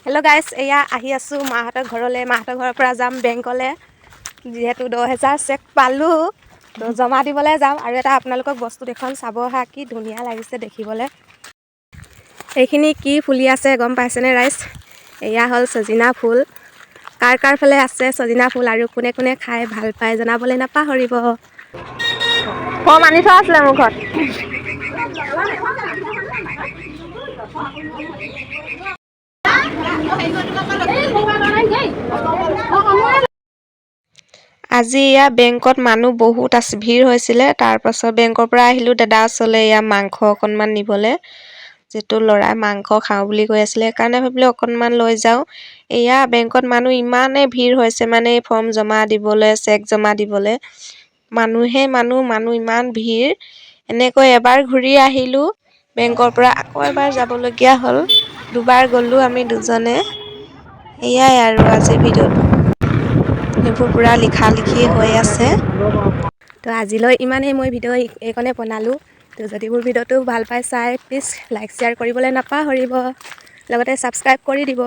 Hello' গাইছ, এয়া আহি আছোঁ মাহঁতৰ ঘৰলৈ। মাহঁতৰ ঘৰৰ পৰা যাম বেংকলৈ, যিহেতু 10,000 চেক পালোঁ, তো জমা দিবলৈ যাম। আৰু এটা আপোনালোকক বস্তু দেখুৱাম, চাব হা, কি ধুনীয়া লাগিছে দেখিবলৈ। এইখিনি কি ফুলি আছে গম পাইছেনে ৰাইজ? এয়া হ'ল ছজিনা ফুল। কাৰ কাৰ ফালে আছে ছজিনা ফুল আৰু কোনে কোনে খাই ভাল পায় জনাবলৈ নাপাহৰিব। মানি থোৱা আছিলে মোৰ ঘৰত। আজি ইয়াত বেংকত মানুহ বহুত ভিৰ হৈছিলে। তাৰপাছত বেংকৰ পৰা আহিলোঁ দাদা ওচৰলৈ, এয়া মাংস অকণমান নিবলৈ। যিটো ল'ৰাই মাংস খাওঁ বুলি কৈ আছিলে, সেইকাৰণে ভাবিলোঁ অকণমান লৈ যাওঁ। এয়া বেংকত মানুহ ইমানেই ভিৰ হৈছে, মানে ফৰ্ম জমা দিবলৈ, চেক জমা দিবলৈ। মানুহ ইমান ভিৰ। এনেকৈ এবাৰ ঘূৰি আহিলোঁ বেংকৰ পৰা, আকৌ এবাৰ যাবলগীয়া হ'ল। দুবাৰ গ'লোঁ আমি দুজনে। এয়াই আৰু আজিৰ ভিডিঅ'টো। সেইবোৰ পূৰা লিখা লিখি হৈ আছে। তো আজিলৈ ইমানেই, মই ভিডিঅ' এইকণে বনালোঁ। তো যদি মোৰ ভিডিঅ'টো ভাল পাই চাই, প্লিজ লাইক শ্বেয়াৰ কৰিবলৈ নাপাহৰিব, লগতে ছাবস্ক্ৰাইব কৰি দিব।